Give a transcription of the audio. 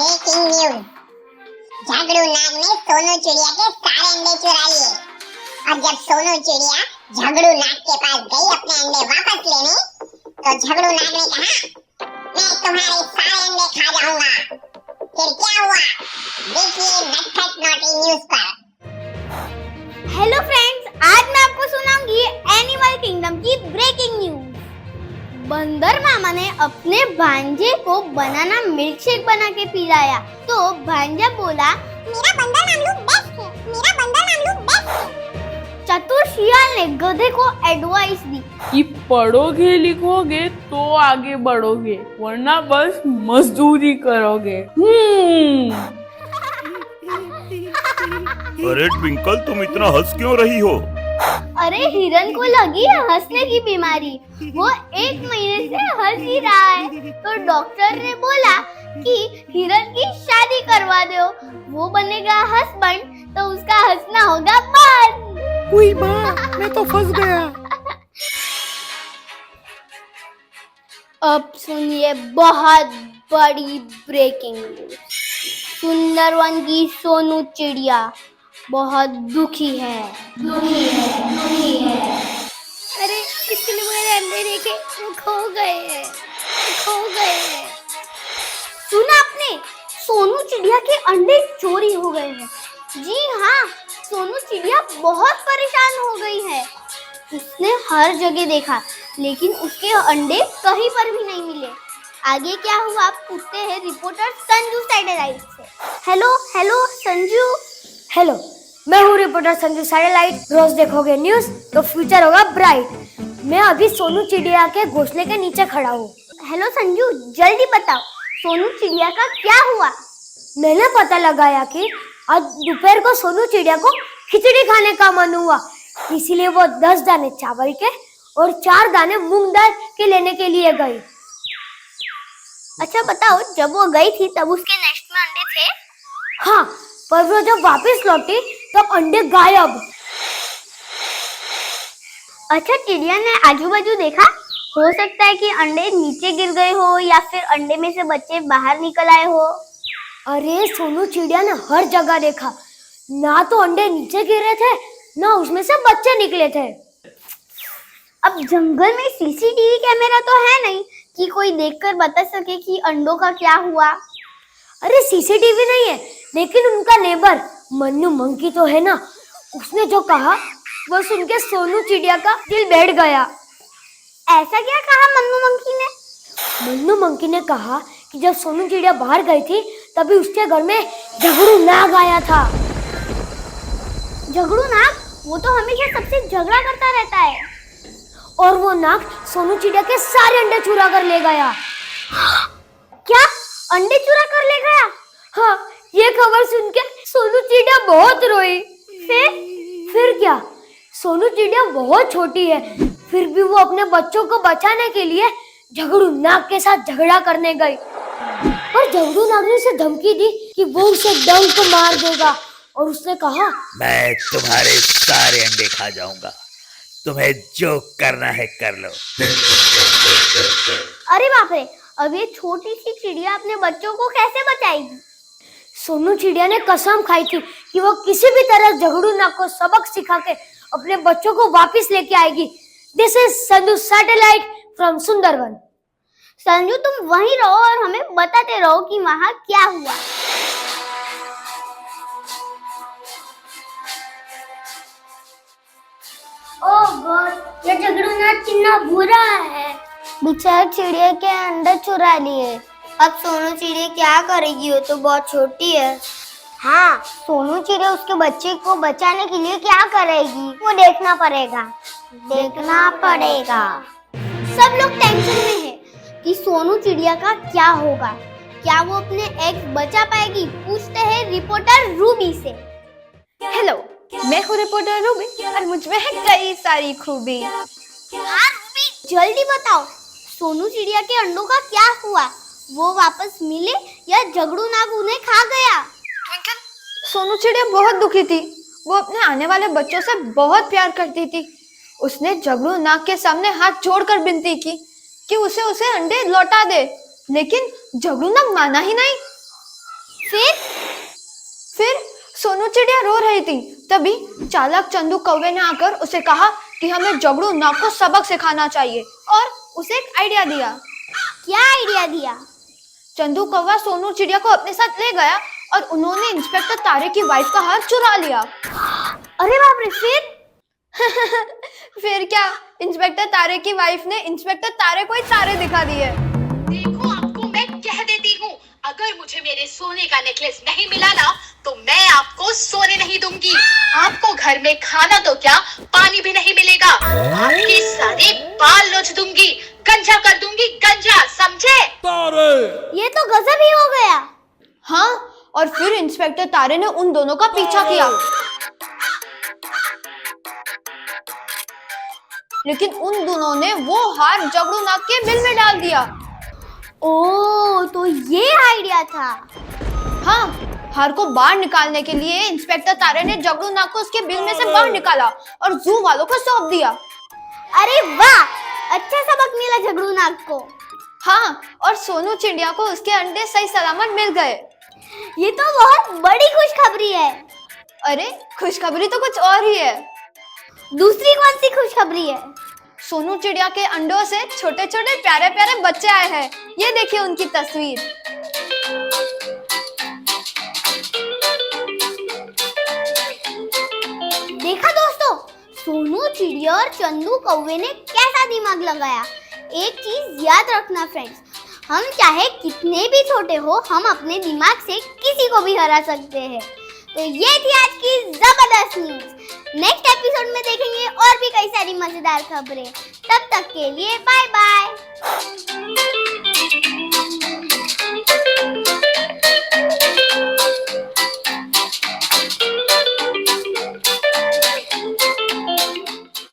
Breaking news. Jhagru नाग ने सोनू चिड़िया के सारे अंडे चुरा लिए और जब सोनू चिड़िया झगड़ू नाग के पास गई अपने अंडे वापस लेने तो झगड़ू नाग ने कहा, मैं तुम्हारे सारे अंडे खा जाऊंगा। फिर क्या हुआ देखिए नटखट नॉटी न्यूज पर। हेलो फ्रेंड्स, आज मैं आपको सुनाऊंगी एनिमल किंगडम की ब्रेकिंग न्यूज। बंदर मामा ने अपने भांजे को बनाना मिल्कशेक बना के पिलाया तो भांजा बोला, मेरा बंदर मामलू बेस्ट है, मेरा बंदर मामलू बेस्ट है। चतुर शियाल ने गधे को एडवाइस दी कि पढ़ोगे लिखोगे तो आगे बढ़ोगे, वरना बस मजदूरी करोगे। अरे ट्विंकल, तुम इतना हंस क्यों रही हो? अरे हिरन को लगी हंसने की बीमारी, वो 1 महीने से हंस ही रहा है तो डॉक्टर ने बोला कि हिरन की शादी करवा दो, वो बनेगा हस्बैंड तो उसका हंसना होगा बंद। उई माँ, मैं तो फंस गया। अब सुनिए बहुत बड़ी ब्रेकिंग न्यूज। सुंदरवन की सोनू चिड़िया बहुत दुखी है। अरे इसलिए मेरे अंडे देखे वो खो गए। सुना आपने, सोनू चिड़िया के अंडे चोरी हो गए हैं। जी हाँ, सोनू चिड़िया बहुत परेशान हो गई है। उसने हर जगह देखा लेकिन उसके अंडे कहीं पर भी नहीं मिले। आगे क्या हुआ आप पूछते हैं रिपोर्टर संजू सैटेलाइट से। हेलो संजू। हेलो, मैं हूँ रिपोर्टर संजू सैटेलाइट। रोज देखोगे न्यूज तो फ्यूचर होगा ब्राइट। मैं अभी सोनू चिड़िया के घोंसले के नीचे खड़ा हूँ। हेलो संजू, जल्दी बताओ सोनू चिड़िया का क्या हुआ? मैंने पता लगाया कि आज दोपहर को सोनू चिड़िया को खिचड़ी खाने का मन हुआ, इसीलिए वो 10 दाने चावल के और 4 दाने मूंग दाल के लेने के लिए गई। अच्छा बताओ, जब वो गई थी तब उसके नेस्ट में अंडे थे? हाँ, पर वो जब वापस लौटी तब अंडे गायब। अच्छा, चिड़िया ने आजू बाजू देखा? हो सकता है कि अंडे नीचे गिर गए हो या फिर अंडे में से बच्चे बाहर निकल आए हो। अरे सोनू चिड़िया ने हर जगह देखा, ना तो अंडे नीचे गिरे थे ना उसमें से बच्चे निकले थे। अब जंगल में सीसीटीवी कैमरा तो है नहीं कि कोई देखकर बता सके कि अंडों का क्या हुआ। अरे सीसीटीवी नहीं है, लेकिन उनका नेबर मन्नू मंकी तो है ना, उसने जो कहा वो सुन के सोनू चिड़िया का दिल बैठ गया। ऐसा क्या कहा मन्नू मंकी ने? मन्नू मंकी ने कहा कि जब सोनू चिड़िया बाहर गई थी तभी उसके घर में झगड़ू नाग आया था। झगड़ू नाग? वो तो हमेशा सबसे झगड़ा करता रहता है। और वो नाग सोनू चिड़िया के सारे अंडे चुरा कर ले गया। क्या? अंडे चुरा कर ले गया? हाँ, ये खबर सुन के सोनू चिड़िया बहुत रोई। फिर क्या, सोनू चिड़िया बहुत छोटी है, फिर भी वो अपने बच्चों को बचाने के लिए झगड़ू नाग के साथ झगड़ा करने गई। पर झगड़ू नाग ने उसे धमकी दी कि वो उसे डंक मार देगा और उसने कहा, मैं तुम्हारे सारे अंडे खा जाऊंगा, तुम्हें जो करना है कर लो। अरे बाप रे, अब ये छोटी सी चिड़िया अपने बच्चों को कैसे बचाएगी? सोनू चिड़िया ने कसम खाई थी कि वो किसी भी तरह झगड़ू नाग को सबक सिखा के अपने बच्चों को वापस लेके आएगी। This is Sanju satellite from Sundarban. Sanju, तुम वहीं रहो और हमें बताते रहो कि वहाँ क्या हुआ। ओह गॉड, ये झगड़ू नाग कितना बुरा है। बेचारी चिड़िया के अंडे चुरा लिए। अब सोनू चिड़िया क्या करेगी? वो तो बहुत छोटी है। हाँ, सोनू चिड़िया उसके बच्चे को बचाने के लिए क्या करेगी वो देखना पड़ेगा। सब लोग टेंशन में है कि सोनू चिड़िया का क्या होगा, क्या वो अपने एग्स बचा पाएगी? पूछते हैं रिपोर्टर रूबी से। हेलो, मैं हूँ रिपोर्टर रूबी और मुझ में है कई सारी खूबी। हाँ रूबी, जल्दी बताओ सोनू चिड़िया के अंडों का क्या हुआ? वो वापस मिले या झगड़ू नाग उन्हें खा गया? ट्विंकल, सोनू चिड़िया बहुत दुखी थी। वो अपने आने वाले बच्चों से बहुत प्यार करती थी। उसने झगड़ू नाग के सामने हाथ जोड़कर विनती की कि उसे अंडे लौटा दे, लेकिन झगड़ू नाग माना ही नहीं। सोनू चिड़िया रो रही थी। तभी चालाक चंदू कौवे ने आकर उसे कहा कि हमें जगड़ू नाक को सबक सिखाना चाहिए और उसे एक आइडिया दिया। क्या आइडिया दिया? चंदू कौवा सोनू चिड़िया को अपने साथ ले गया और उन्होंने इंस्पेक्टर तारे की वाइफ का हाथ चुरा लिया। अरे बाप रे, फिर? फिर क्या, इंस्पेक्टर तारे की वाइफ ने इंस्पेक्टर तारे को ही तारे दिखा दिए। देखो, आपको मैं कह देती हूँ, अगर मुझे मेरे सोने का नेकलेस नहीं मिला ना तो मैं आपको सोने नहीं दूंगी। आपको घर में खाना तो क्या, पानी भी नहीं मिलेगा। आपके सारे बाल नोच दूंगी, गंजा कर दूंगी, गंजा, समझे? ये तो गजब ही हो गया। हाँ, और फिर इंस्पेक्टर तारे ने उन दोनों का पीछा किया, लेकिन उन दोनों ने वो हार जगड़ू नाग के बिल में डाल दिया। ओ, तो ये आइडिया था। हाँ, हार को बाहर निकालने के लिए इंस्पेक्टर तारे ने जगड़ू नाग को उसके बिल में से बाहर निकाला और जू वालों को सौंप दिया। अरे वाह, अच्छा सबक मिला झगड़ू नाग को। हाँ, और सोनू चिड़िया को उसके अंडे सही सलामत मिल गए। ये तो बहुत बड़ी खुशखबरी है। अरे, खुशखबरी तो कुछ और ही है। दूसरी कौन सी खुशखबरी है? सोनू चिड़िया के अंडों से छोटे छोटे प्यारे प्यारे बच्चे आए हैं। ये देखिए उनकी तस्वीर। देखा दोस्तों, सोनू चिड़िया और चंदू कौवे ने कैसा दिमाग लगाया। एक चीज याद रखना फ्रेंड्स, हम चाहे कितने भी छोटे हो, हम अपने दिमाग से किसी को भी हरा सकते हैं। तो ये थी आज की जबरदस्त न्यूज। नेक्स्ट एपिसोड में देखेंगे और भी कई सारी मजेदार खबरें। तब तक के लिए बाय बाय।